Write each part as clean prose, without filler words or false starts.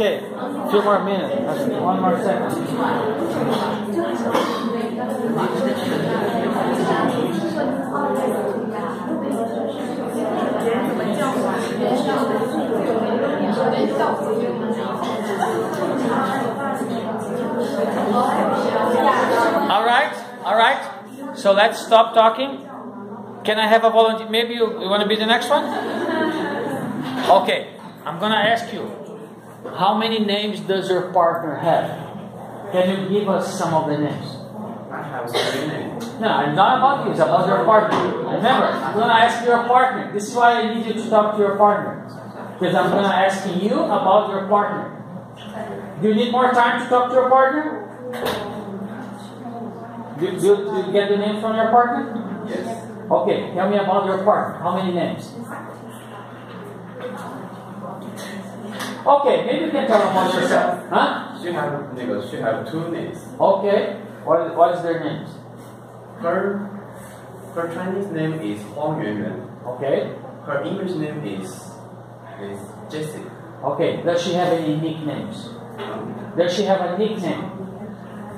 Okay, 2 more minutes. 1 more second. All right. So let's stop talking. Can I have a volunteer? Maybe you want to be the next one? Okay, I'm gonna ask you. How many names does your partner have? Can you give us some of the names? I have 3 names. No, it's not about you, it's about your partner. Remember, I'm going to ask your partner. This is why I need you to talk to your partner. Because I'm going to ask you about your partner. Do you need more time to talk to your partner? Do you get the name from your partner? Yes. Okay, tell me about your partner. How many names? Okay, maybe you can tell about yourself. Huh? She have 2 names. Okay, what is their names? Her Chinese name is Huang Yuanyuan. Okay. Her English name is Jessie. Okay, does she have any nicknames? Does she have a nickname?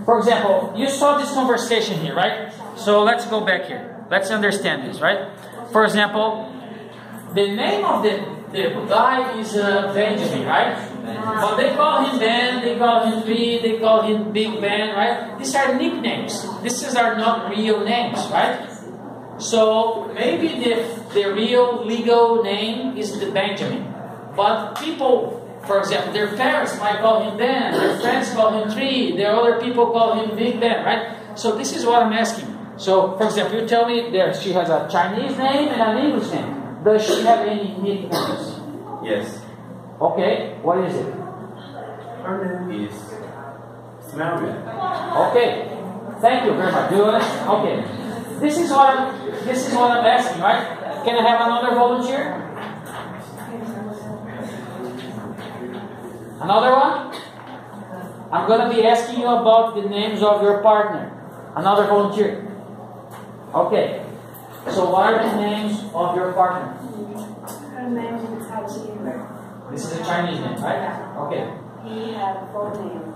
For example, you saw this conversation here, right? So let's go back here. Let's understand this, right? For example, the name of the guy is Benjamin, right? But they call him Ben, they call him B, they call him Big Ben, right? These are nicknames. These are not real names, right? So maybe the real legal name is the Benjamin. But people, for example, their parents might call him Ben, their friends call him Tree, their other people call him Big Ben, right? So this is what I'm asking. So, for example, you tell me there she has a Chinese name and an English name. Does she have any nicknames? Yes. Okay, what is it? Her name is Marian. Okay, thank you very much. Do you understand? Okay, this is what I'm asking, right? Can I have another volunteer? Another one? I'm going to be asking you about the names of your partner. Another volunteer. Okay. So what are the names of your partner? Her name is Cai Qi. This is a Chinese name, right? Okay. He had 4 names.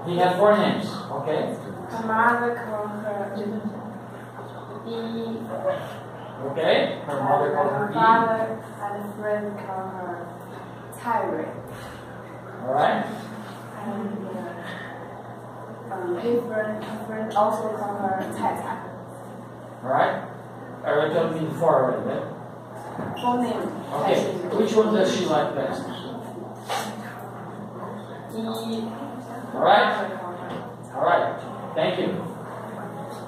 He had 4 names. Okay. Her mother called her Yi. Okay. Her mother called her Her Yi. father and a friend called her Cai Rui. All right. And his friend also called her Cai Cai. All right. I already told you 4 already, right? 4 names. Okay. Which one does she like best? Yi. All right. All right. Thank you.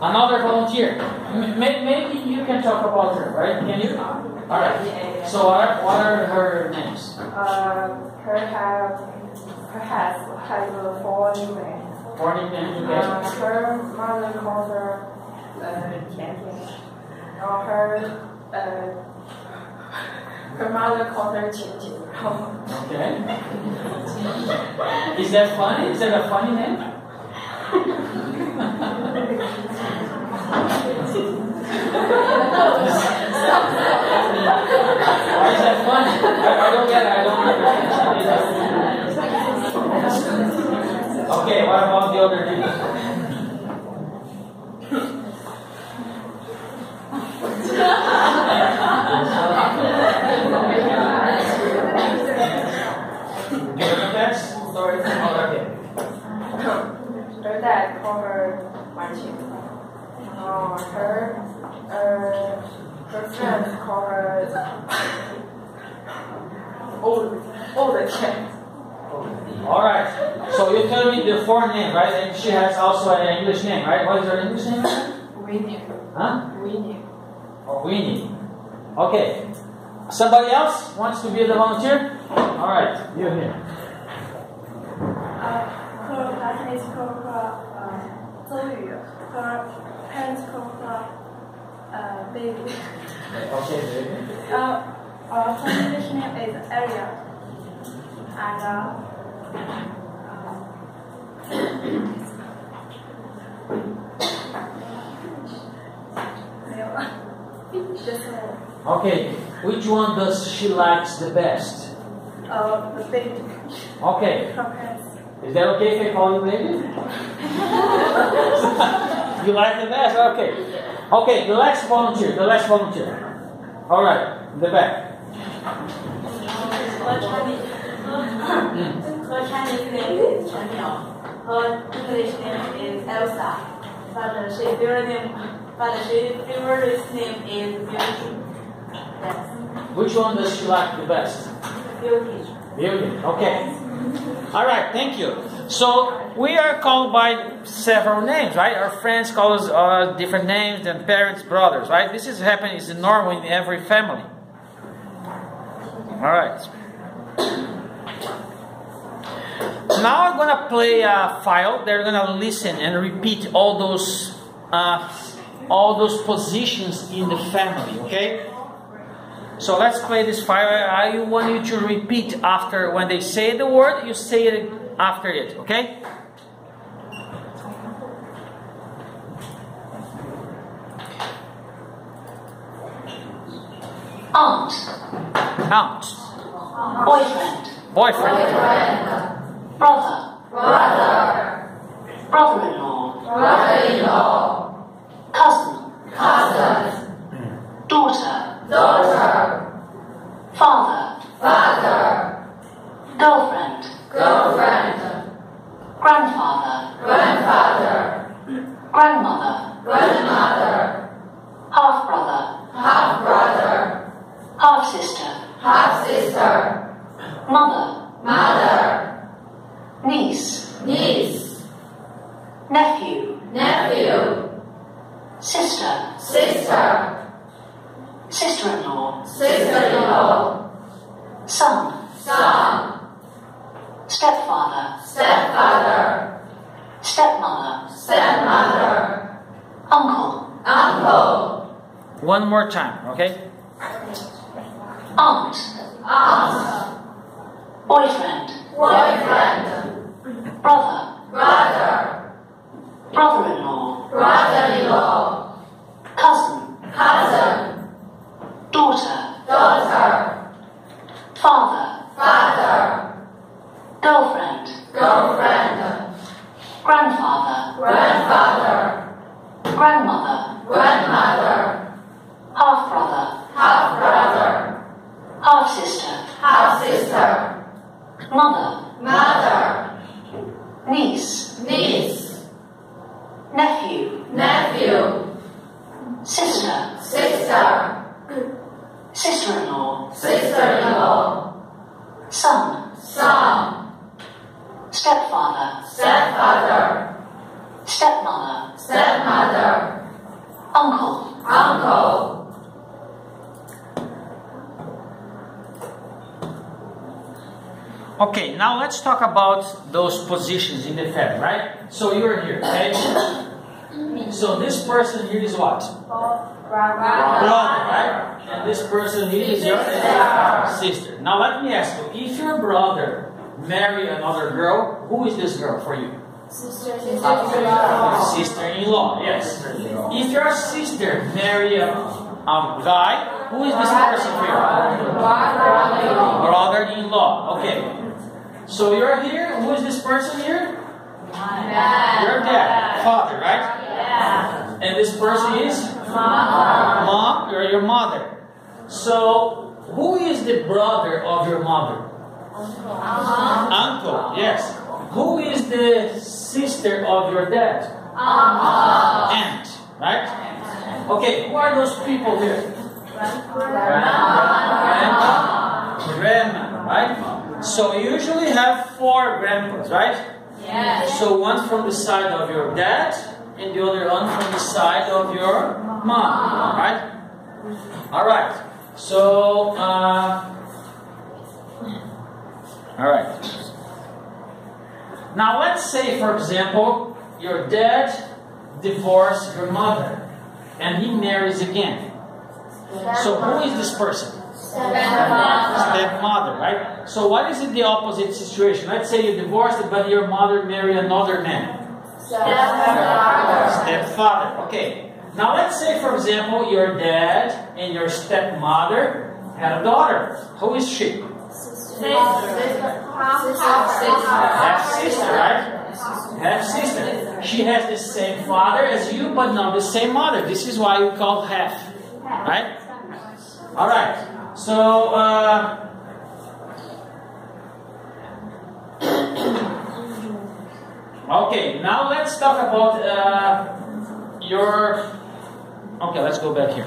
Another volunteer. Maybe you can talk about her, right? Can you? All right. So what are her names? Her has 4 nicknames. 4 nicknames. Okay. Her mother calls her Tian Tian. Her mother calls her Qin Qin. Okay. Is that funny? Is that a funny name? Why is that funny? I don't get it. I don't understand. Okay, what about the other names? older cat. Alright. So you tell me the foreign name, right? And she has also an English name, right? What is her English name? Winnie. Huh? Winnie. Oh, Winnie. Okay. Somebody else wants to be the volunteer? Alright, you're here. Her last name is called Zhou Yu. Her parents call her baby. Okay, baby. Her English name is Ariel. And Okay, which one does she likes the best? the baby. Okay, Her parents. is that okay if I call you baby? You like the best? Okay. Okay, the last volunteer. All right, in the back. Her Chinese name is Chen Miao. Her English name is Elsa. But her favorite name is Beauty. Yes. Which one does she like the best? Beauty. Beauty. Okay. All right. Thank you. So we are called by several names, right? Our friends call us different names than parents, brothers, right? This is happening. It's normal in every family. All right. Now I'm gonna play a file. They're gonna listen and repeat all those positions in the family. Okay. So let's play this file. I want you to repeat after when they say the word. You say it after it. Okay. Aunt. Aunt. Boyfriend. Boyfriend. Brother. Brother-in-law. Cousin. Daughter. Father. Girlfriend. Grandfather. Grandmother. Half-brother. Half-sister. Mother. Niece. Nephew. Sister. Sister-in-law. Son. Stepfather. Stepmother. Uncle. One more time. Okay. Aunt. Boyfriend. Brother. Brother-in-law. Cousin. Daughter. Father. Girlfriend. Grandfather. Grandmother. Half-brother. Half-sister. Mother. Niece. Nephew. Sister. Sister-in-law. Son. Stepfather. Stepmother. Uncle. Okay, now let's talk about those positions in the family, right? So you're here, okay? So this person here is what? Brother, right? And this person here is your sister. Now let me ask you, if your brother marry another girl, who is this girl for you? Sister-in-law, yes. If your sister marry a guy, who is this person for you? Brother-in-law, okay. So you're here, who is this person here? Your dad, father, right? And this person is? Mom, you're your mother. So, who is the brother of your mother? Uncle, yes. Who is the sister of your dad? Aunt, right? Okay, who are those people here? Grandmother, right? So you usually have 4 grandpas, right? Yes. So one from the side of your dad, and the other one from the side of your mom, right? All right. So, all right. Now let's say, for example, your dad divorced your mother, and he marries again. So who is this person? Stepmother, right? So what is the opposite situation? Let's say you divorced, but your mother married another man. Stepfather. Okay. Now let's say, for example, your dad and your stepmother had a daughter. Who is she? Half sister, right? Half sister. She has the same father as you, but not the same mother. This is why we call half, right? All right. So, okay, now let's talk about your... Okay, let's go back here.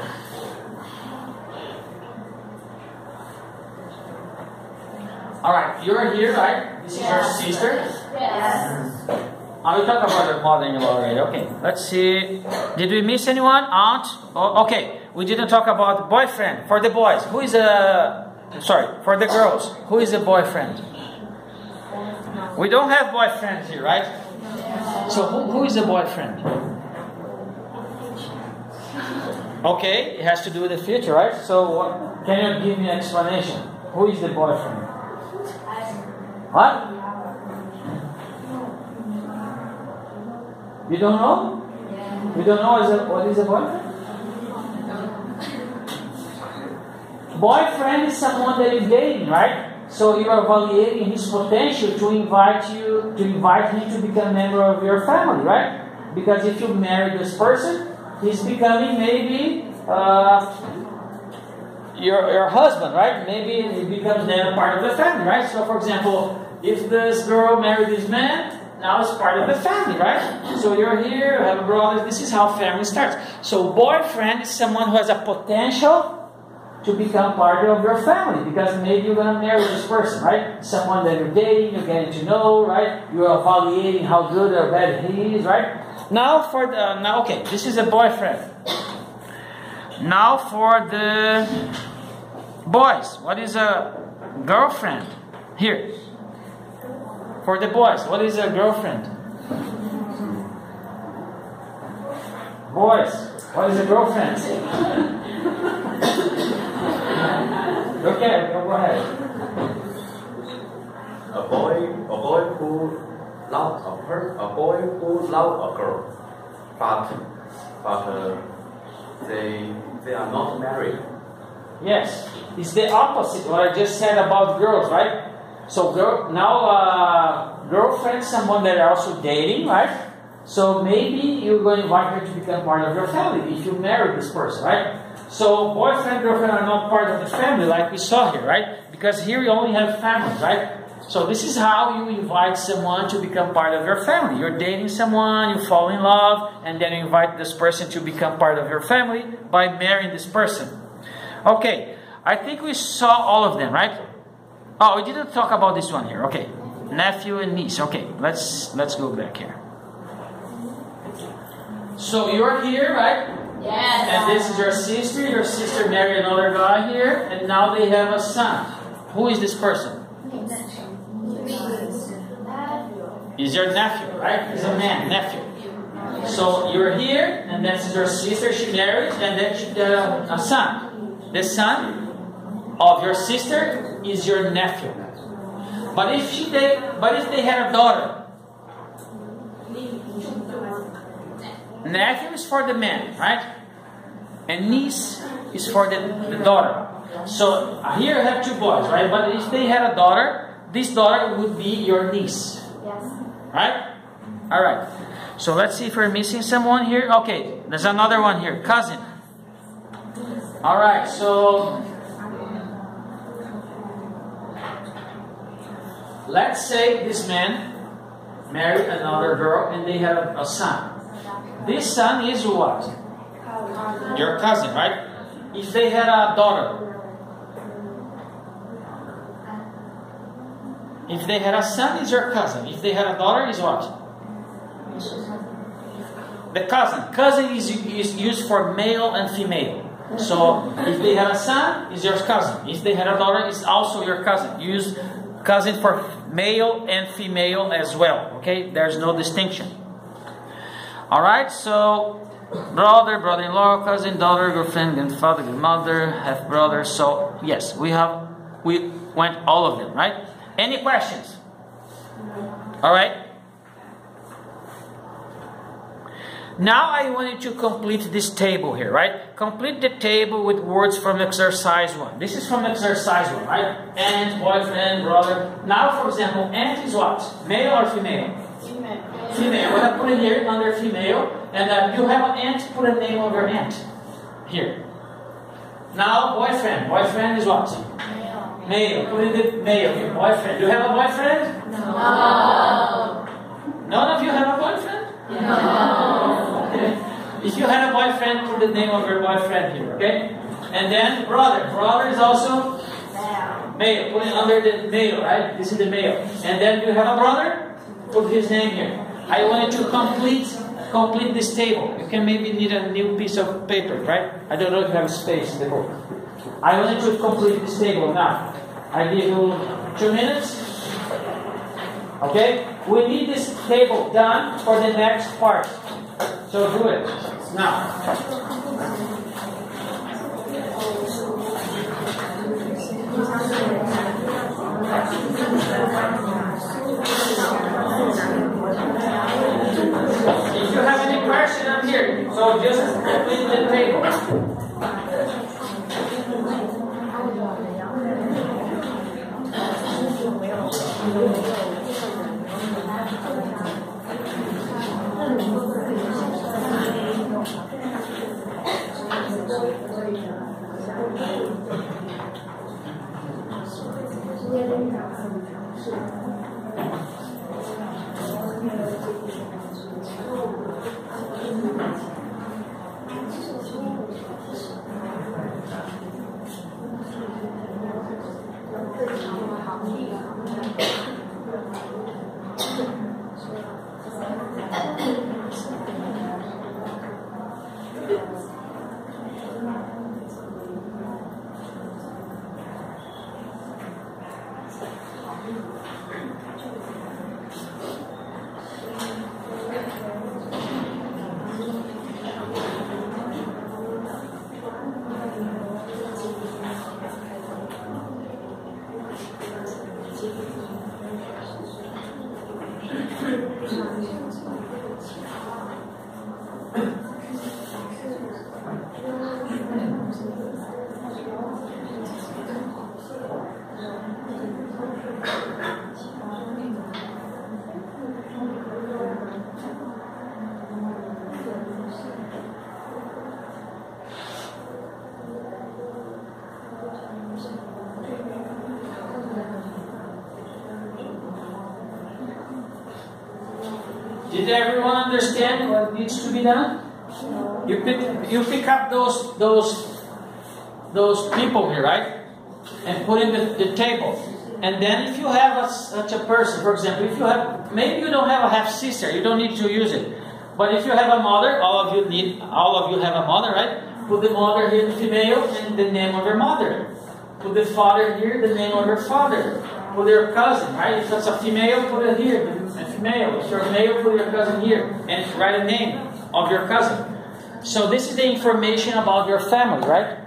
All right, you're here, right? This is your sister? Yes. We talked about your mother-in-law already. Okay, let's see. Did we miss anyone? Aunt? Oh, okay, we didn't talk about boyfriend. For the boys, who is a... Sorry, for the girls, who is a boyfriend? We don't have boyfriends here, right? So who is a boyfriend? Okay, it has to do with the future, right? So can you give me an explanation? Who is the boyfriend? What? You don't know? You don't know what is a boyfriend? Boyfriend is someone that you're dating, right? So you are evaluating his potential to invite him to become a member of your family, right? Because if you marry this person, he's becoming maybe your husband, right? Maybe he becomes then a part of the family, right? So for example, if this girl married this man, now it's part of the family, right? So you're here, you have a brother. This is how family starts. So boyfriend is someone who has a potential to become part of your family, because maybe you're going to marry this person, right? Someone that you're dating, you're getting to know, right? You're evaluating how good or bad he is, right? Now for the okay, this is a boyfriend. Now for the boys, what is a girlfriend? Here. For the boys, what is a girlfriend? Boys, what is a girlfriend? Okay, go ahead. A boy who loves a girl, but they are not married. Yes, it's the opposite what I just said about girls, right? So girlfriend, someone that are also dating, right? So maybe you're going to invite her to become part of your family if you marry this person, right? So boyfriend, girlfriend are not part of the family like we saw here, right? Because here you only have families, right? So this is how you invite someone to become part of your family. You're dating someone, you fall in love, and then you invite this person to become part of your family by marrying this person. Okay, I think we saw all of them, right? Oh, we didn't talk about this one here. Okay, nephew and niece. Okay, let's go back here. So you're here, right? Yes. And this is your sister. Your sister married another guy here, and now they have a son. Who is this person? He's your nephew, right? He's a man, nephew. So you're here, and this is your sister. She married, and then she got a son. The son of your sister is your nephew. But if they had a daughter, nephew is for the man, right? And niece is for the daughter. So here I have two boys, right? But if they had a daughter, this daughter would be your niece. Yes. Right? Alright. So let's see if we're missing someone here. Okay, there's another one here. Cousin. Alright, so let's say this man married another girl and they have a son. This son is what? Your cousin, right? if they had a daughter. If they had a son, is your cousin. If they had a daughter, is what? The cousin. Cousin is used for male and female. So if they had a son, is your cousin. If they had a daughter, is also your cousin. Use cousin for male and female as well. Okay, there's no distinction. All right, so brother, brother-in-law, cousin, daughter, girlfriend, grandfather, grandmother, half brother. So yes, we went all of them, right? Any questions? All right. Now I want you to complete this table here, right? Complete the table with words from exercise 1. This is from exercise 1, right? Aunt, boyfriend, brother. Now, for example, aunt is what? Male or female? Female. Female. I'm going to put it here under female. And you have an aunt, put a name of your aunt. Here. Now, boyfriend. Boyfriend is what? Male. Male. Put it in male here. Boyfriend. Do you have a boyfriend? No. None of you have a boyfriend? No. Okay. If you had a boyfriend, put the name of your boyfriend here, okay? And then brother. Brother is also male. Put it under the male, right? This is the male. And then you have a brother, put his name here. I want you to complete this table. You can maybe need a new piece of paper, right? I don't know if you have space in the book. I want you to complete this table now. I give you 2 minutes. Okay? We need this table done for the next part. So do it now. If you have any question, I'm here. So just complete the table. Did everyone understand what needs to be done? You pick up those people here, right? And put in the table. And then if you have such a person, for example, if you have, maybe you don't have a half sister, you don't need to use it. But if you have a mother, all of you have a mother, right? Put the mother here, the female, and the name of her mother. Put the father here, the name of her father. Put your cousin, right? If that's a female, put it here, a female. If you're a male, put your cousin here, and write a name of your cousin. So this is the information about your family, right?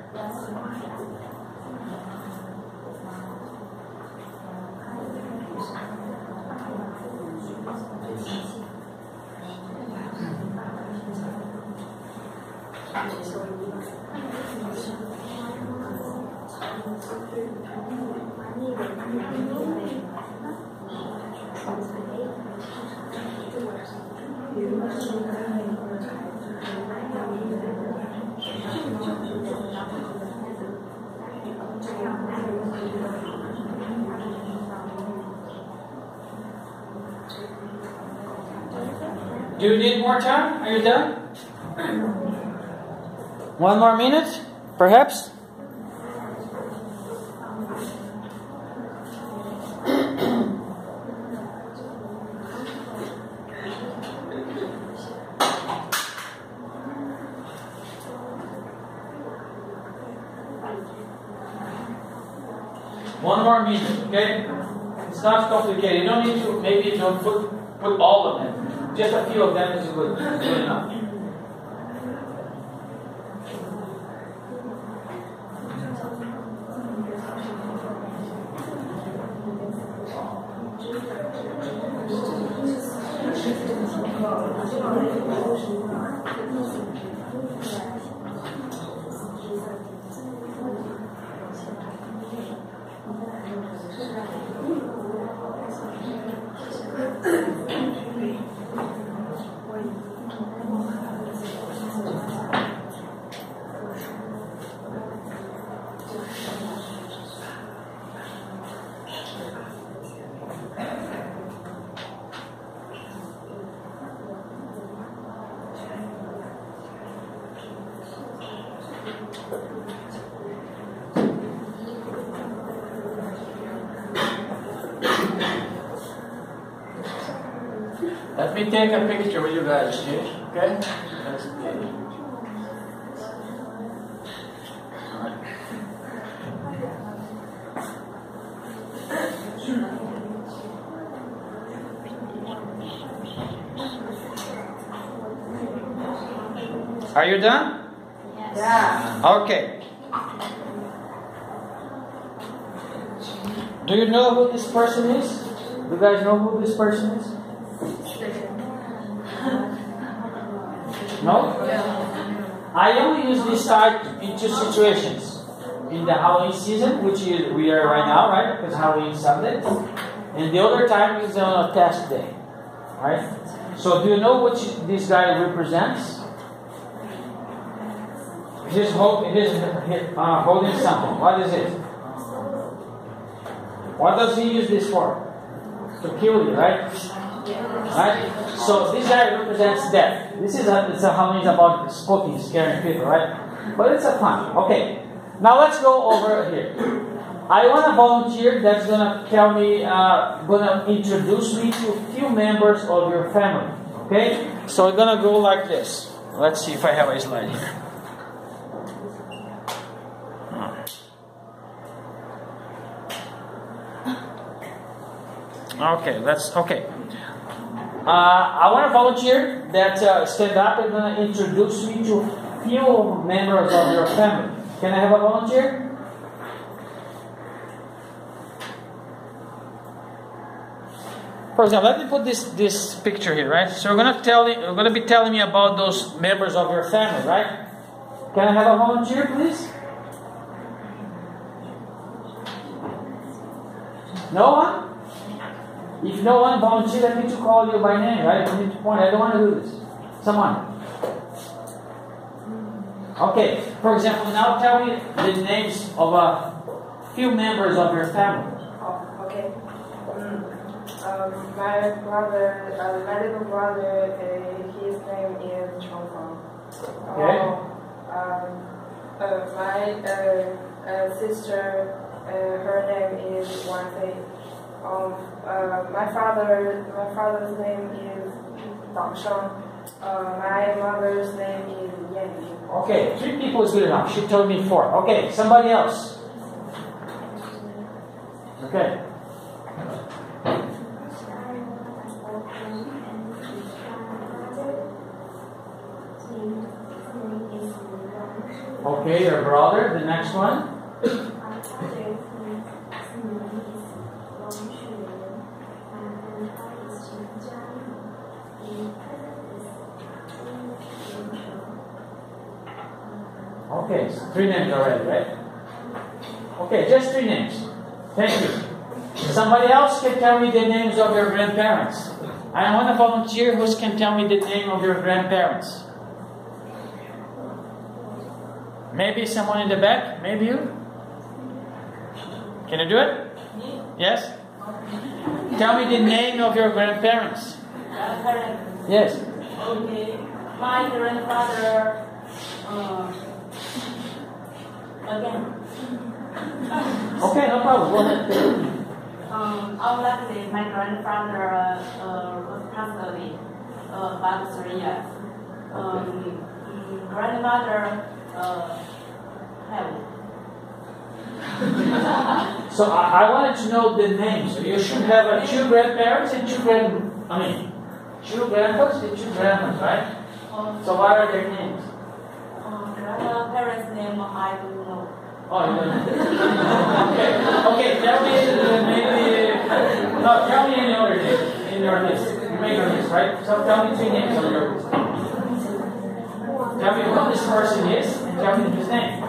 Do you need more time? Are you done? 1 more minute? Perhaps? One more minute, okay? It's not complicated. You don't need to, maybe don't put all of them. Just a few of them is good enough. Let me take a picture with you guys here, okay? Let's see. Are you done? Yes. Yeah. Okay. Do you know who this person is? Do you guys know who this person is? No? I only use this type in two situations. In the Halloween season, which we are right now, right? Because Halloween is Sunday. And the other time is on a test day. Right? So do you know what this guy represents? He's holding something. What is it? What does he use this for? To kill you, right? Right? So this guy represents death. It's a Halloween about spooking, scaring people, right? But it's a fun. Okay. Now let's go over here. I want a volunteer that's gonna tell me, gonna introduce me to a few members of your family. Okay? So we're gonna go like this. Let's see if I have a slide here. Okay. I want a volunteer that stand up and gonna introduce me to a few members of your family. Can I have a volunteer? For example, let me put this picture here, right? So you're gonna be telling me about those members of your family, right? Can I have a volunteer, please? No one? If no one volunteers, I need to call you by name, right? I need to point. I don't want to do this. Someone. Okay. For example, now tell me the names of a few members of your family. Oh, okay. My brother, my little brother, his name is Chong Feng. Okay. My sister, her name is Wan Fei. My father's name is Dang Sheng. My mother's name is Yan Yu. Okay, 3 people is good enough. She told me 4. Okay, somebody else. Okay. Okay, your brother. The next one. Okay, so 3 names already, right? Okay, just 3 names. Thank you. Somebody else can tell me the names of your grandparents. I want a volunteer who can tell me the name of your grandparents. Maybe someone in the back? Maybe you? Can you do it? Yes? Tell me the name of your grandparents. Yes. Okay. My grandfather, Again. Okay, no problem. Go ahead. Obviously, my grandfather was passed away about 3 years. Grandmother have. So I wanted to know the names. You should have two grandparents and two grandpas and two grandmas, right? So what are their names? Grandparents' name I don't know. Oh, you don't know. Okay, tell me tell me any other name in your list. You make your list, right? So tell me 3 names on your list. Tell me who this person is and tell me his name.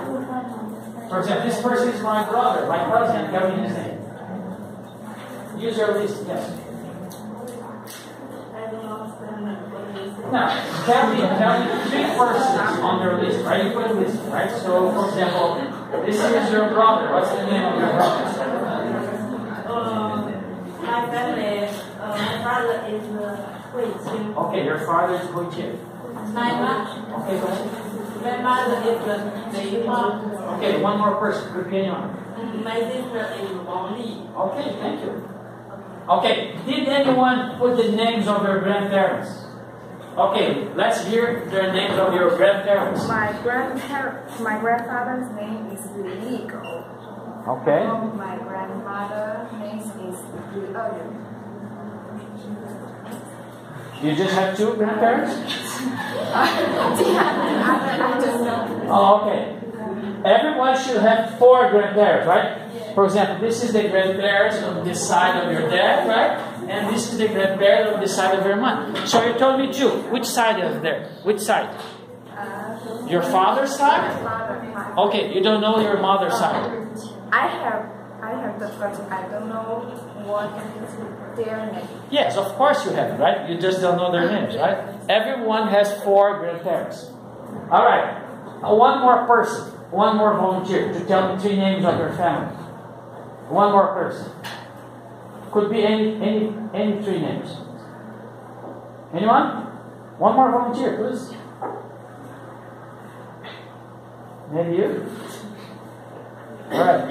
For example, this person is my brother, my cousin, tell me his name. Use your list, yes. I don't understand what it is. Now, tell me 3 persons on your list, right? You put a list, right? So, for example, this is your brother. What's the name of your brother? My family, my father is Hui Qing. Okay, your father is Hui Qing. My mom. Okay, go ahead. My mother is Wei Yuma. Okay, one more person. Repeat anyone. My sister is Wang Li. Okay, thank you. Okay, did anyone put the names of your grandparents? Okay, let's hear the names of your grandparents. My grandfather's name is Li Yigou. Okay. My grandmother's name is Li Eyun. You just have 2 grandparents? I just know. Oh, okay. Everyone should have 4 grandparents, right? For example, this is the grandparents on this side of your dad, right? And this is the grandparents on this side of your mom. So you told me 2. Which side is there? Which side? Your father's side? Okay, you don't know your mother's side. I have the first. I don't know what is their name. Yes, of course you have, right? You just don't know their names, right? Everyone has 4 grandparents. All right. One more person. One more volunteer to tell me 3 names of your family. One more person. Could be any 3 names. Anyone? One more volunteer, please. Maybe you? All right.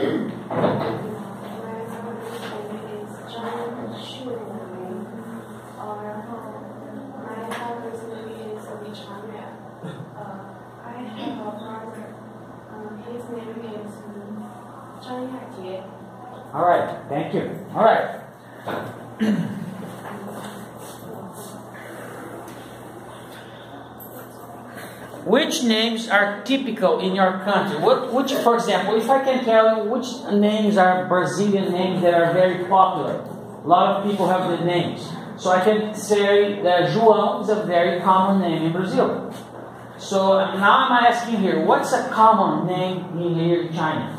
All right, thank you. All right. Which names are typical in your country? Which, for example, if I can tell you which names are Brazilian names that are very popular. A lot of people have the names. So I can say that João is a very common name in Brazil. So now I'm asking here, what's a common name here in China?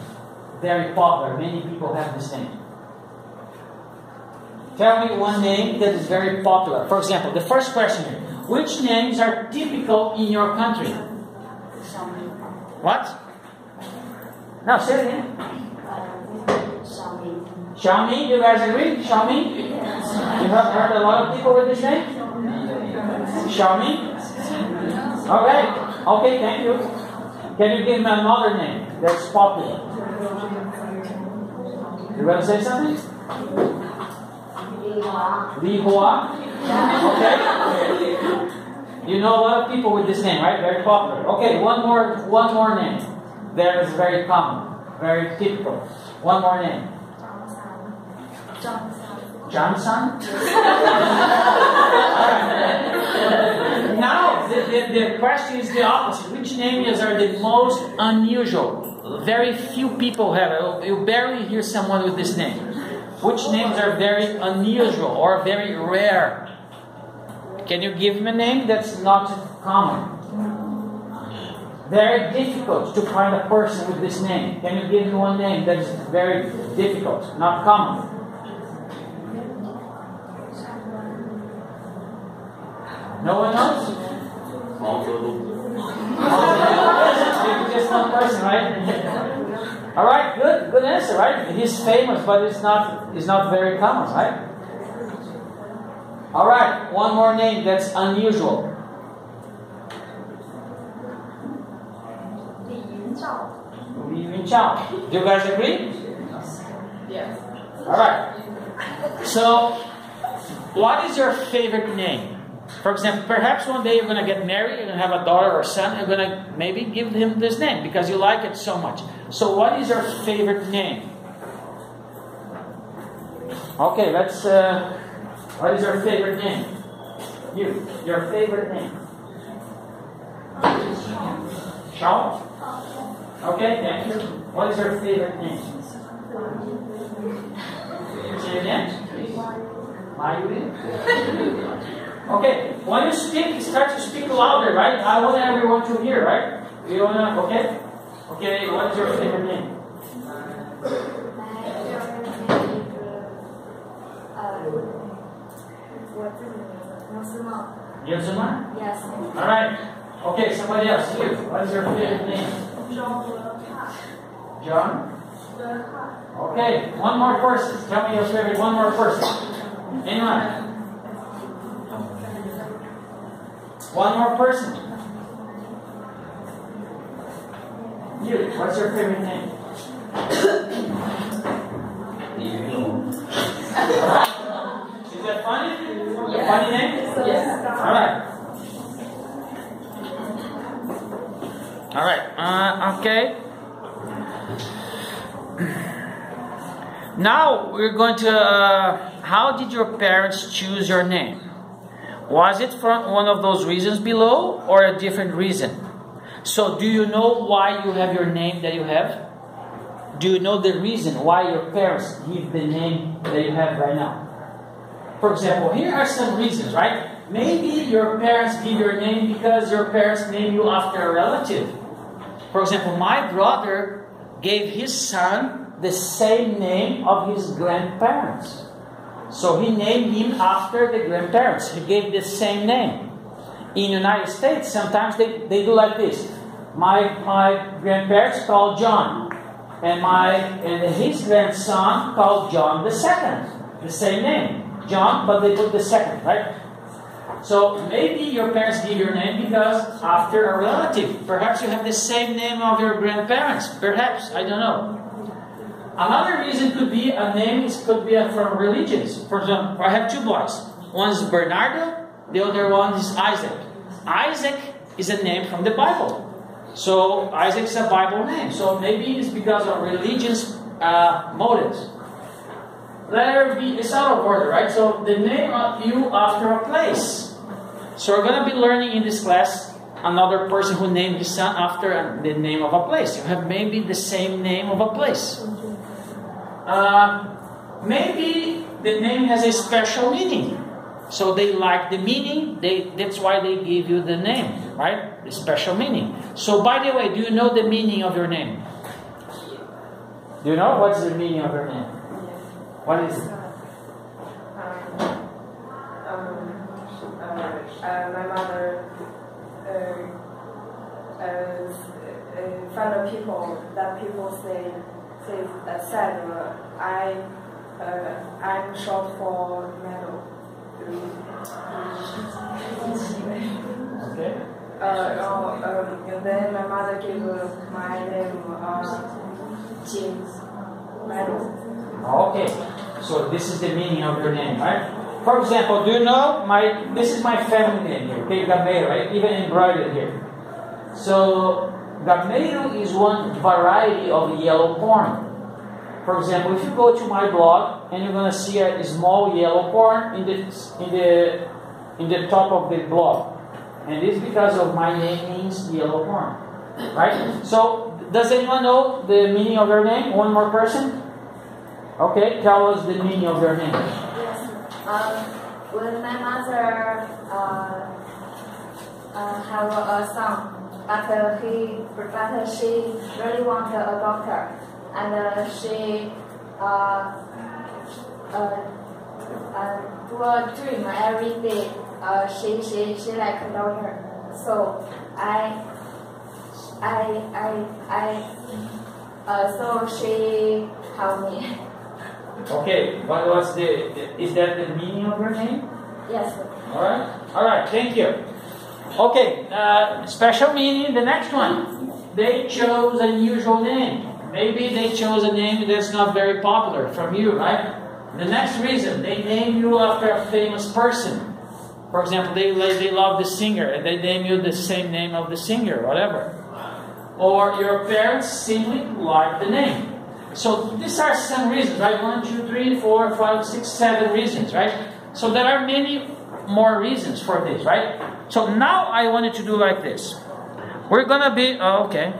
Very popular. Many people have this name. Tell me one name that is very popular. For example, the first question here. Which names are typical in your country? What? No, say it again. Xiaomi, you guys agree? Xiaomi? You have heard a lot of people with this name? Xiaomi? Okay. Okay, thank you. Can you give me another name that's popular? You going to say something? Li Hua? Okay. You know a lot of people with this name, right? Very popular. Okay, one more name. That is very common, very typical. One more name. Johnson? Now, the question is the opposite. Which names are the most unusual? Very few people have it. You barely hear someone with this name. Which names are very unusual or very rare? Can you give me a name that's not common? Very difficult to find a person with this name. Can you give me one name that is very difficult, not common? No one knows? Just one person, right? All right, good answer, right? He's famous, but it's not very common, right? All right, one more name that's unusual. Li child. Do you guys agree? Yes. All right. So, what is your favorite name? For example, perhaps one day you're going to get married, you're going to have a daughter or son, you're going to maybe give him this name because you like it so much. So, what is your favorite name? Okay, let's. What is your favorite name? Your favorite name? Shaw? Okay, thank you. What is your favorite name? Say again. Mayuri? Okay, when you speak, start to speak louder, right? I want everyone to hear, right? You wanna, okay? Okay, what is your favorite name? Yozuma? Yes. Alright. Okay, somebody else. You. What is your favorite name? John? Okay, one more person. Tell me your favorite one more person. Anyone? One more person. You. What's your favorite name? Is that funny? A funny name? Yes. Alright. Alright. Okay. Now we're going to. How did your parents choose your name? Was it from one of those reasons below or a different reason? So, do you know why you have your name that you have? Do you know the reason why your parents give the name that you have right now? For example, here are some reasons, right? Maybe your parents give your name because your parents name you after a relative. For example, my brother gave his son the same name of his grandparents. So he named him after the grandparents. He gave the same name. In the United States, sometimes they do like this. My grandparents called John. And his grandson called John the second. The same name. John, but they put the second, right? So maybe your parents give your name because after a relative. Perhaps you have the same name of your grandparents. Perhaps, I don't know. Another reason could be a name could be from religions. For example, I have two boys. One is Bernardo, the other one is Isaac. Isaac is a name from the Bible. So Isaac is a Bible name. So maybe it's because of religious motives. Letter B is out of order, right? So the name of you after a place. So we're going to be learning in this class another person who named his son after the name of a place. You have maybe the same name of a place. Maybe the name has a special meaning. So they like the meaning. That's why they give you the name, right? The special meaning. So by the way, do you know the meaning of your name? Do you know what's the meaning of your name? What is it? My mother fellow people that people say said I'm short for medal. Okay. And then my mother gave my name James medal. Okay, so this is the meaning of your name, right? For example, do you know this is my family name here, okay, Gameiro, right? Even embroidered here. So Gameiro is one variety of yellow corn. For example, if you go to my blog and you're gonna see a small yellow corn in the top of the blog, and this is because of my name means yellow corn, right? So does anyone know the meaning of your name? One more person. Okay, tell us the meaning of your name. Yes. When my mother have a son, but she really wanted a doctor, and she do a dream every day. She like a doctor. So so she helped me. Okay, what was is that the meaning of your name? Yes. Alright, thank you. Okay, special meaning, the next one. They chose an unusual name. maybe they chose a name that's not very popular from you, right? The next reason, they name you after a famous person. For example, they love the singer and they name you the same name of the singer, whatever. Or your parents simply like the name. So these are some reasons, right? 1, 2, 3, 4, 5, 6, 7 reasons, right? So there are many more reasons for this, right? So now I wanted to do like this. We're gonna be, okay.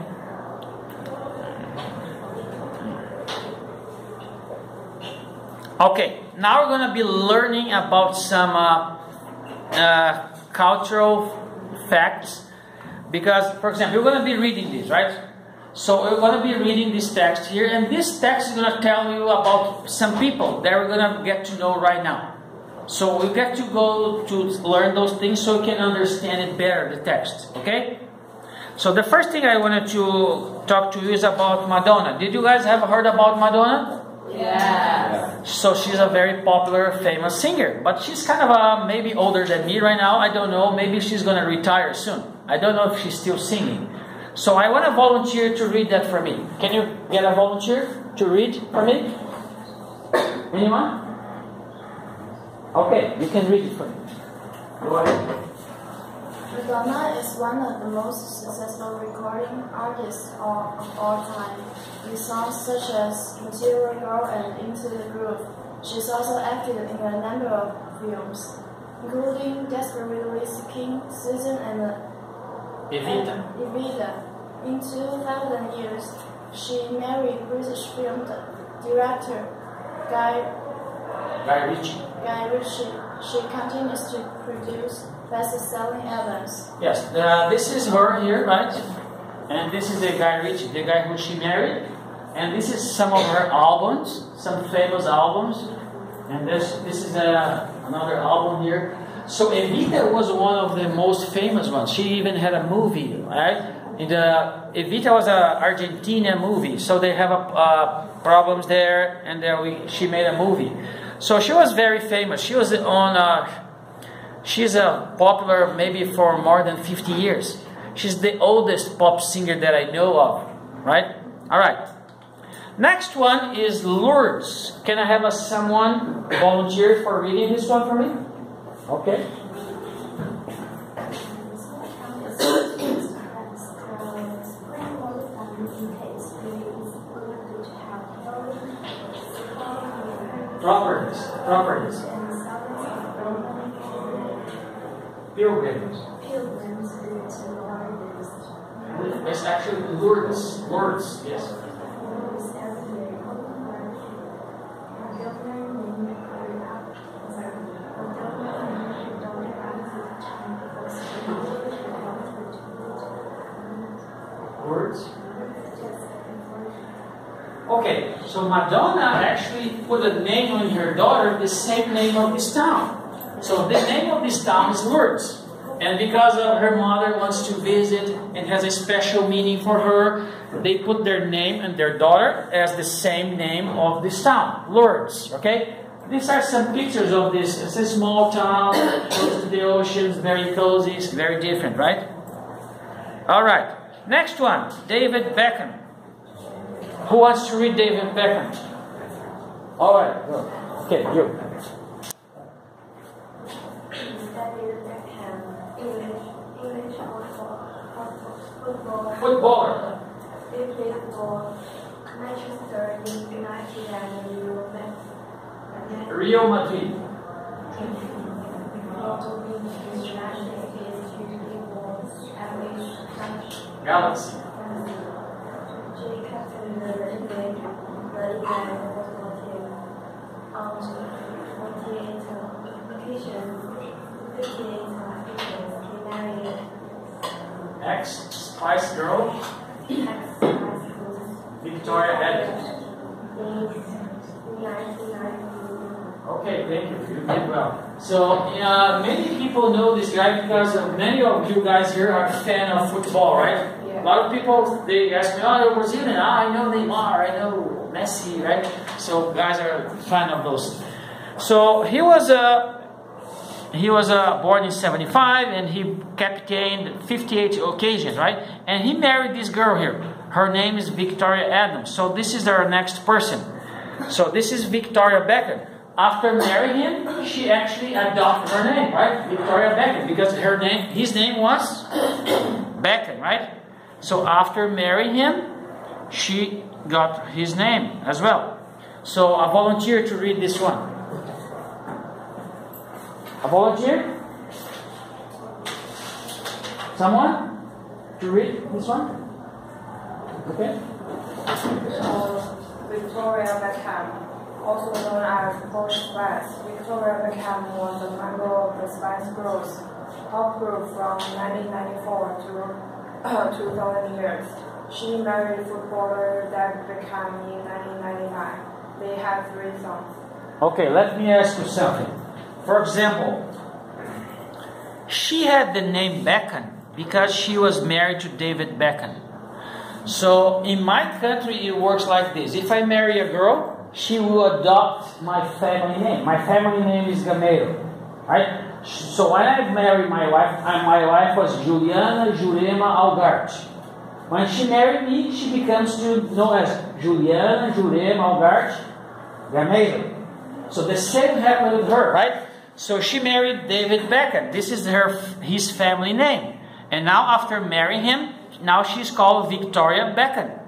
Okay, now we're gonna be learning about some cultural facts. Because, for example, you're gonna be reading this, right? So we're going to be reading this text here, and this text is going to tell you about some people that we're going to get to know right now. So we get to go to learn those things so we can understand it better, the text, okay? So the first thing I wanted to talk to you is about Madonna. Did you guys have heard about Madonna? Yes. So she's a very popular, famous singer, but she's kind of maybe older than me right now. I don't know, maybe she's going to retire soon. I don't know if she's still singing. So I want a volunteer to read that for me. Can you get a volunteer to read for me? Anyone? Okay, you can read it for me. Go ahead. Madonna is one of the most successful recording artists of all time. With songs such as Material Girl and Into the Groove. She's also acted in a number of films, including Desperately Seeking, Susan and Evita. In 2000 years, she married British film director Guy Ritchie. She continues to produce best-selling albums. Yes, this is her here, right? And this is the Guy Ritchie, the guy who she married. And this is some of her albums, some famous albums. And this is another album here. So Evita was one of the most famous ones. She even had a movie, right? Evita was an Argentina movie, so they have problems there, and she made a movie. So she was very famous. She was she's popular maybe for more than 50 years. She's the oldest pop singer that I know of, right? All right. Next one is Lourdes. Can I have someone volunteer for reading this one for me? Okay. Properties. Pilgrims. It's actually Lourdes, yes. Words. Okay, so Madonna actually put a name on her daughter, the same name of this town. So the name of this town is Lourdes. And because her mother wants to visit and has a special meaning for her, they put their name and their daughter as the same name of this town, Lourdes. Okay? These are some pictures of this. It's a small town, close to the ocean, very cozy, it's very different, right? Alright. Next one, David Beckham. Who wants to read David Beckham? Alright, go. Okay, you. David Beckham, English Footballer. He played for Manchester United and Real Madrid. Galaxy. Ex Spice Girl. Victoria Edwards. Okay, thank you. You did well. So many people know this guy because many of you guys here are a fan of football, right? Yeah. A lot of people, they ask me, oh, you're Brazilian. I know Neymar, I know Messi, right? So guys are a fan of those. So he was born in 75 and he captained 58 occasions, right? And he married this girl here. Her name is Victoria Adams. So this is our next person. So this is Victoria Beckham. After marrying him, she actually adopted her name, right? Victoria Beckham, because his name was Beckham, right? So after marrying him, she got his name as well. So I volunteer to read this one. A volunteer? Someone to read this one? Okay. Victoria Beckham, also known as Posh Spice. Victoria Beckham was a member of the Spice Girls pop group from 1994 to 2000 years. She married footballer David Beckham in 1999. They have 3 sons. Okay, let me ask you something. For example, she had the name Beckham because she was married to David Beckham. So in my country, it works like this. If I marry a girl, she will adopt my family name. My family name is Gameiro, right? So when I married my wife was Juliana Jurema Algarte. When she married me, she becomes known as Juliana Jurema Algarte Gameiro. So the same happened with her, right? So she married David Beckham. This is his family name. And now after marrying him, now she's called Victoria Beckham.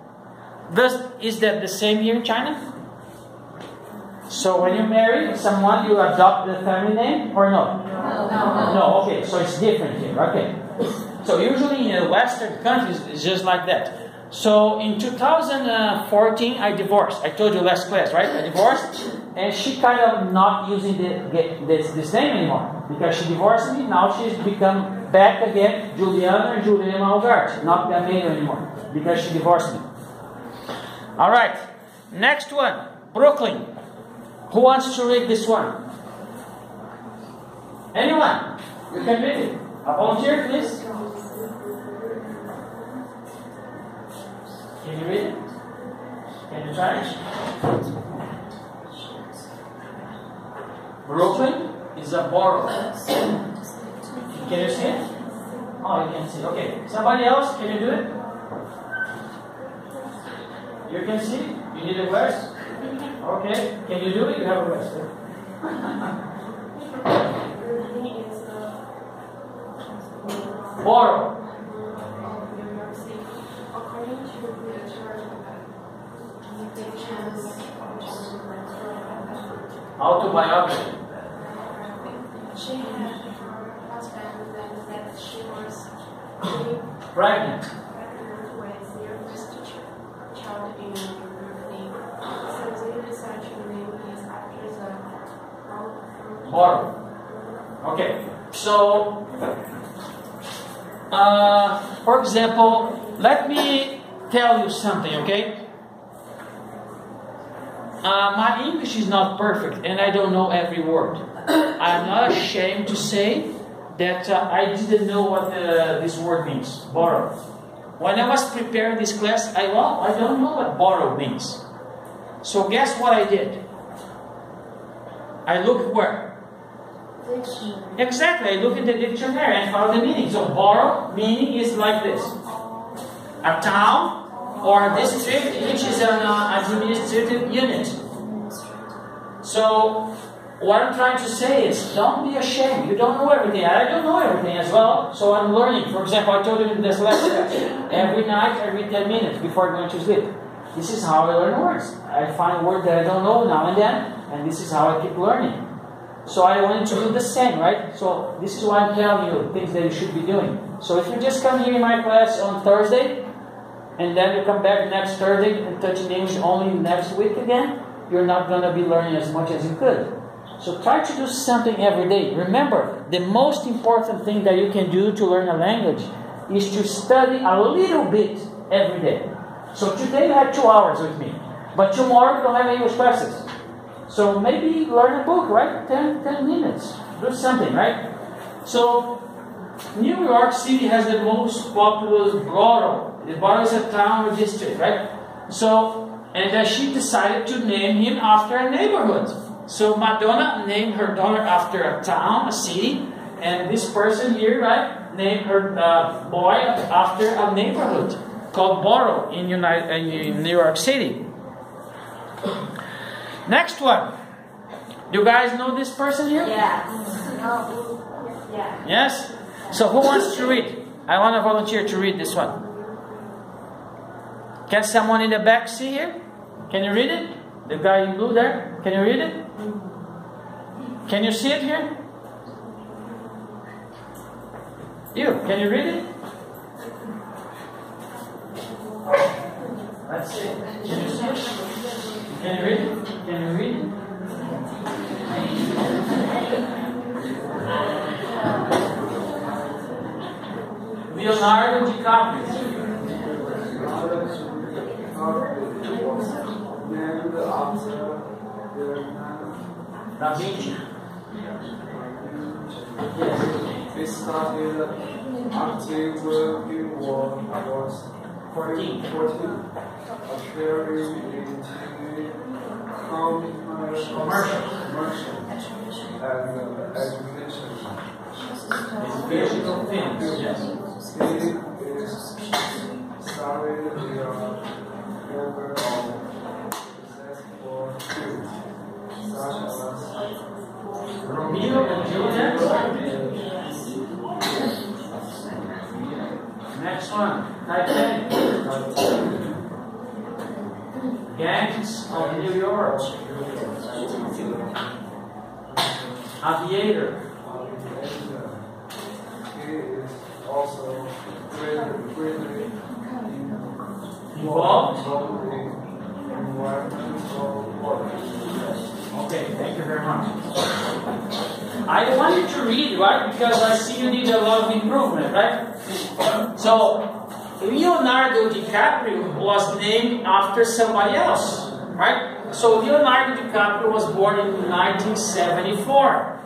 Is that the same here in China? So when you marry someone, you adopt the family name or no? No, okay, so it's different here, okay. So usually in the Western countries, it's just like that. So in 2014, I divorced. I told you last class, right? I divorced, and she kind of not using this name anymore. Because she divorced me, now she's become back again, Juliana Jurema Algarte, not Gameiro anymore, because she divorced me. All right, next one, Brooklyn. Who wants to read this one? Anyone? You can read it. A volunteer, please. Can you read it? Can you try it? Brooklyn is a borough. Can you see it? Oh, you can see it. Okay. Somebody else, can you do it? You can see it? You need a verse? Okay. Can you do it? You have a verse. Borough. According to the literature, Autobiography. she had her husband then that she was Pregnant. with their first child in Brooklyn. So they decided to name his after the Borough. Okay. So, for example, let me tell you something, okay? My English is not perfect, and I don't know every word. I'm not ashamed to say that I didn't know what this word means, borrow. When I was preparing this class, I don't know what borrow means. So guess what I did? I looked where? dictionary. Exactly, I looked in the dictionary and found the meaning. So borrow meaning is like this. A town or a district which is an administrative unit. So what I'm trying to say is, don't be ashamed. You don't know everything. I don't know everything as well. So I'm learning. For example, I told you in this lecture, every night I read 10 minutes before going to sleep. This is how I learn words. I find words that I don't know now and then, and this is how I keep learning. So I want to do the same, right? So this is why I'm telling you things that you should be doing. So if you just come here in my class on Thursday, and then you come back next Thursday and touch English only next week again, you're not going to be learning as much as you could. So try to do something every day. Remember, the most important thing that you can do to learn a language is to study a little bit every day. So today you had 2 hours with me, but tomorrow you don't have English classes. So maybe learn a book, right? 10 minutes. Do something, right? So New York City has the most populous borough. The borough is a town or district, right? So, and she decided to name him after a neighborhood. So Madonna named her daughter after a town, a city, and this person here, right, named her boy after a neighborhood. called Borough in New York City. Next one. Do you guys know this person here? Yes. Yes? So who wants to read? I want to volunteer to read this one. Can someone in the back see here? Can you read it? The guy in blue there? Can you read it? Can you see it here? You, can you read it? Let's see. Can you see it? Can you read it? Can you read it? Leonardo DiCaprio. Da Vinci. He started active work in when I was 14. Appearing in commercial and education. Educational things, yes. He is started the worker of successful fields, such as Romeo and Juliet. Next one, Titanic. Gangs of New York. Aviator. he is also greatly Involved? in environmental work. Okay, thank you very much. I want you to read, right? Because I see you need a lot of improvement, right? So, Leonardo DiCaprio was named after somebody else, right? So, Leonardo DiCaprio was born in 1974.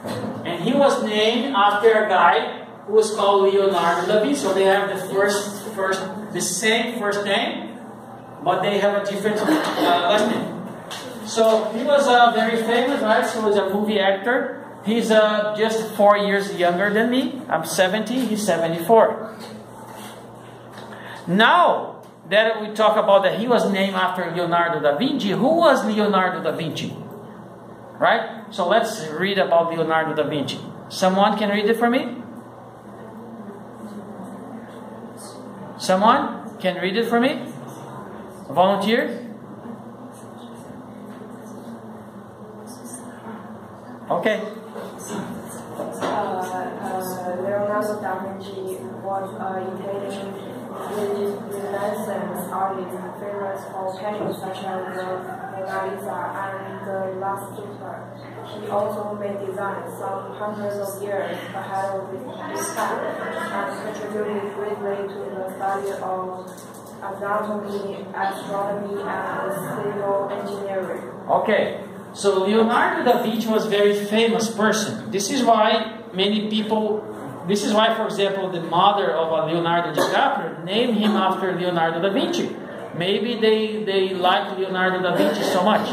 And he was named after a guy who was called Leonardo da Vinci. So, they have the same first name, but they have a different last name. So he was very famous, right? So he was a movie actor. He's just 4 years younger than me. I'm 70, he's 74. Now that we talk about that he was named after Leonardo da Vinci, who was Leonardo da Vinci? Right? So let's read about Leonardo da Vinci. Someone can read it for me? Someone can read it for me? A volunteer? Okay. Leonardo da Vinci was an Italian Renaissance artist famous for paintings such as the Mona Lisa and the Last Supper. He also made designs some hundreds of years ahead of his time and contributed greatly to the study of anatomy, astronomy, and civil engineering. Okay. So Leonardo da Vinci was a very famous person. This is why for example, the mother of Leonardo DiCaprio named him after Leonardo da Vinci. Maybe they like Leonardo da Vinci so much.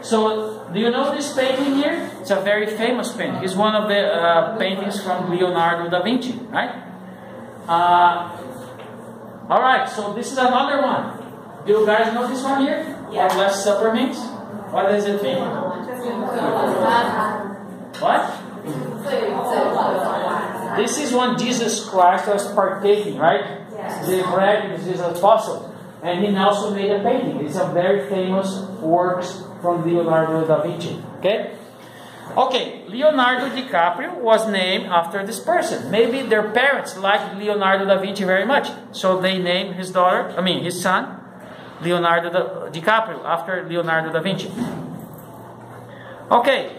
So, do you know this painting here? It's a very famous painting. It's one of the paintings from Leonardo da Vinci, right? Alright, so this is another one. Do you guys know this one here? Yeah. What Last Supper means? What does it mean? What? This is when Jesus Christ was partaking, right? Yes. The bread is his apostle. And he also made a painting. It's a very famous works from Leonardo da Vinci. Okay? Okay, Leonardo DiCaprio was named after this person. Maybe their parents liked Leonardo da Vinci very much. So they named his son, Leonardo DiCaprio, after Leonardo da Vinci. Okay,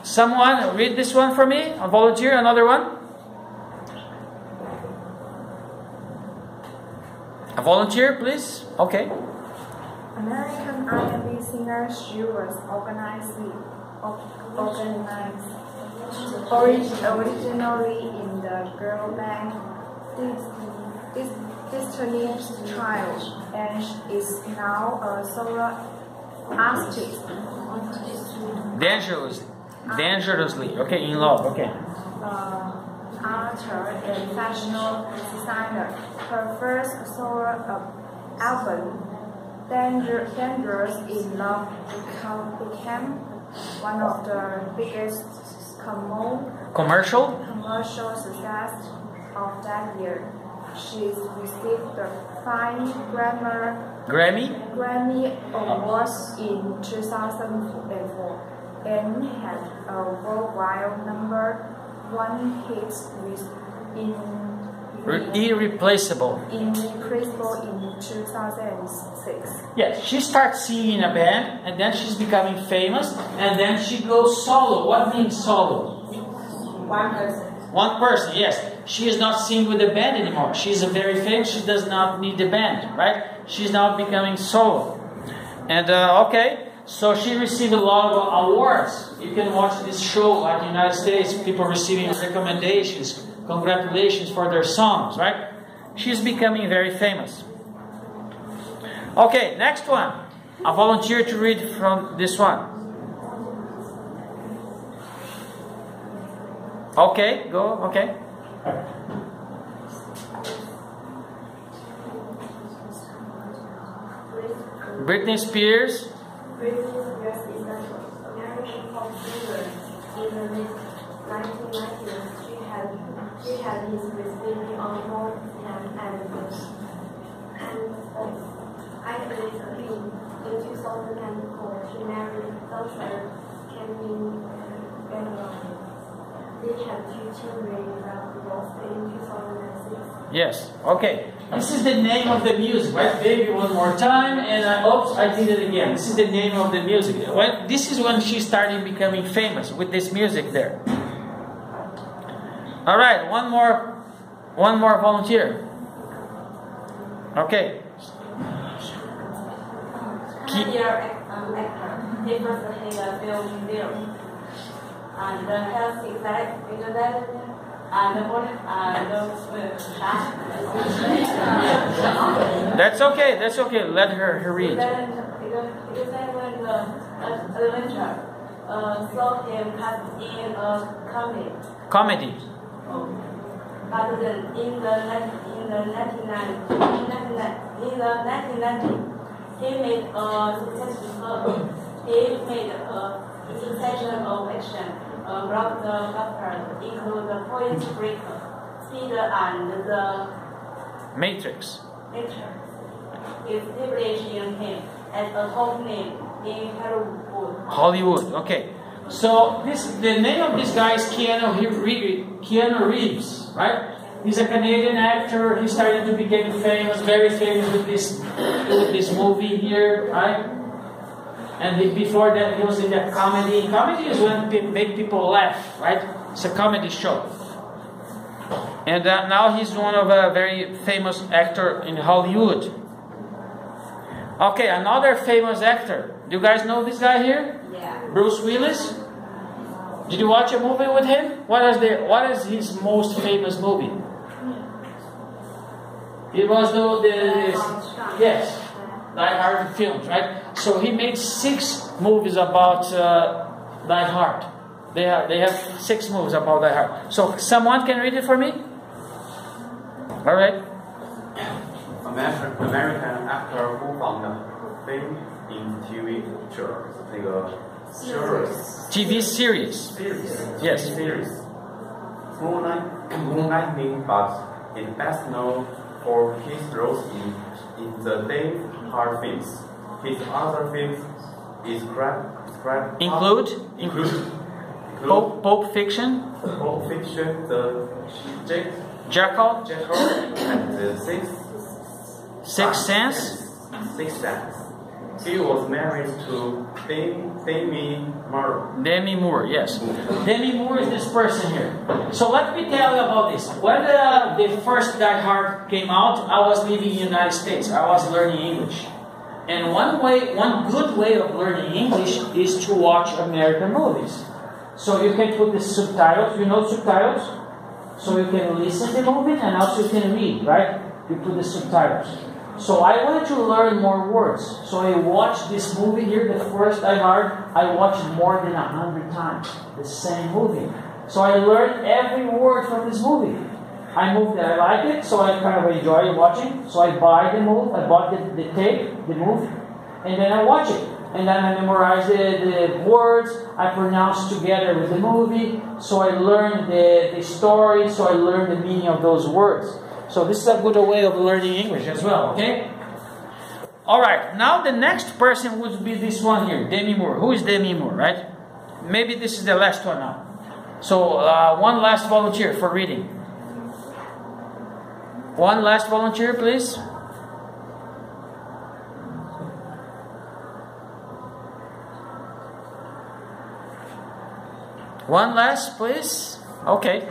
someone read this one for me? A volunteer, another one? A volunteer, please? Okay. American R&B singer, she was originally in the girl band Destiny's Child and is now a solo artist. Dangerously. Okay, in love. Okay. actor and fashion designer. Her first solo album, Dangerous in Love, became one of the biggest commercial success of that year. She received the 5 Grammy Awards in 2004 and had a worldwide #1 hit with Irreplaceable in 2006. Yes, she starts singing in a band, and then she's becoming famous, and then she goes solo. What means solo? One person. One person, yes. She is not singing with the band anymore. She's very famous. She does not need the band, right? She's now becoming solo. And okay, so she received a lot of awards. You can watch this show like in the United States, people receiving recommendations, congratulations for their songs, right? She's becoming very famous. Okay, next one. I volunteer to read from this one. Okay, go, okay. Britney Spears. Britney Spears is an American pop singer. In the mid-1990s, she had his receiving on more than albums. And actually, in 2004, she married Dr. Kevin Benoit. They had 2 children that was in 2006. Yes, okay. This is the name of the music, right? Baby, one more time, and oops, I did it again. This is the name of the music. This is when she started becoming famous with this music there. All right, one more volunteer. Okay. Actor. He first had a film and health effect and That's okay. That's okay. Let her read. When the adventure saw him cast in a comedy. Comedy. But then in the 1990, he made a succession of action. Blockbusters include The Point Breaker, Speed, and The Matrix. Establishing him as a top name in Hollywood. Okay. So the name of this guy is Keanu Reeves, right? He's a Canadian actor. He started to become famous, very famous with this movie here, right? And before that, he was in the comedy. Comedy is when make people laugh, right? It's a comedy show. And now he's one of a very famous actor in Hollywood. Okay, another famous actor. Do you guys know this guy here? Yeah. Bruce Willis. Did you watch a movie with him? What is his most famous movie? It was yes, Die Hard films, right? So he made 6 movies about Die Hard. They have 6 movies about Die Hard. So someone can read it for me? All right. American actor who found fame in TV shows, TV series. Yes. Series. Moonlighting, but is best known for his roles in the Die Hard films. His other films include Pulp Fiction, The Jackal, and The Sixth Sense. He was married to Demi Moore. Demi Moore, yes. Demi Moore is this person here. So let me tell you about this. When the first Die Hard came out, I was living in the United States. I was learning English. And one good way of learning English is to watch American movies. So you can put the subtitles. You know subtitles? So you can listen to the movie and also you can read, right? You put the subtitles. So I wanted to learn more words. So I watched this movie here, the first Die Hard. I watched more than 100 times the same movie. So I learned every word from this movie. I like it, so I kind of enjoy watching. So I buy the movie, I bought the tape, the movie, and then I watch it. And then I memorize the words, I pronounce together with the movie, so I learn the story, so I learn the meaning of those words. So this is a good way of learning English as well, okay? Alright, now the next person would be this one here, Demi Moore. Who is Demi Moore, right? Maybe this is the last one now. So, one last volunteer for reading. One last volunteer, please. One last, please. Okay.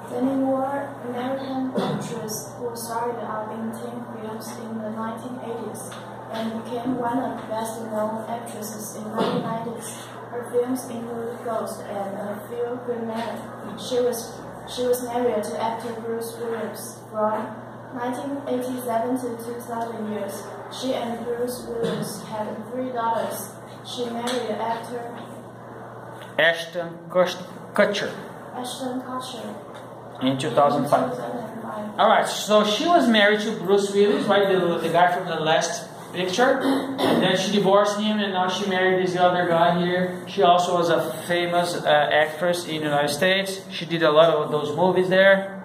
Demi Moore, American actress who started out in teen films in the 1980s and became one of the best-known actresses in the 1990s. Her films include Ghost and A Few Good Men. She was married to actor Bruce Willis from 1987 to 2000 years. She and Bruce Willis had 3 daughters. She married actor Ashton Kutcher in 2005. Alright, so she was married to Bruce Willis, right? The guy from the last picture. And then she divorced him and now she married this other guy here. She also was a famous actress in the United States. She did a lot of those movies there.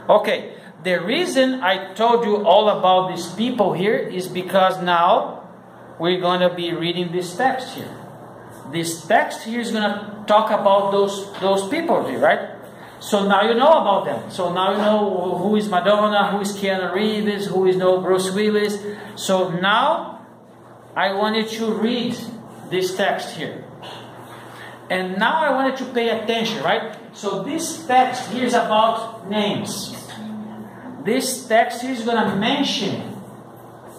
Okay, the reason I told you all about these people here is because now we're going to be reading this text here. This text here is going to talk about those people here, right? So now you know about them. So now you know who is Madonna, who is Keanu Reeves, who is Bruce Willis. So now I want you to read this text here. And now I want you to pay attention, right? So this text here is about names. This text here is going to mention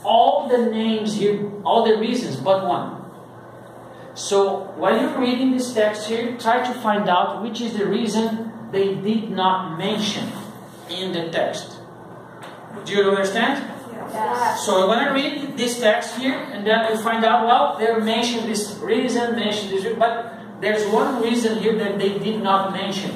all the names here, all the reasons but one. So when you're reading this text here, try to find out which is the reason they did not mention in the text. Do you understand? Yes. So we're going to read this text here, and then we'll find out, well, they mentioned this reason, but there's one reason here that they did not mention.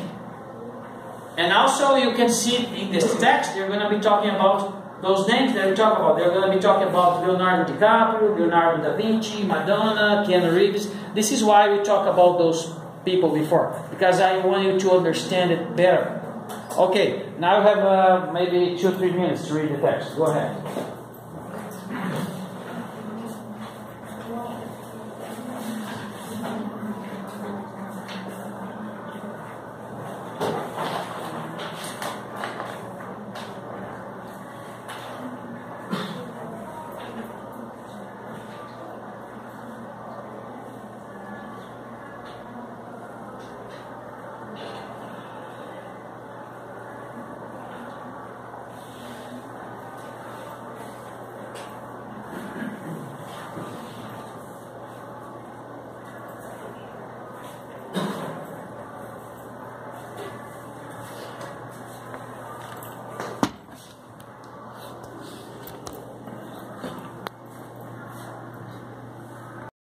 And also you can see in this text, they're going to be talking about those names that we talk about. They're going to be talking about Leonardo DiCaprio, Leonardo da Vinci, Madonna, Keanu Reeves. This is why we talk about those people before, because I want you to understand it better. Okay, now you have maybe 2-3 minutes to read the text. Go ahead.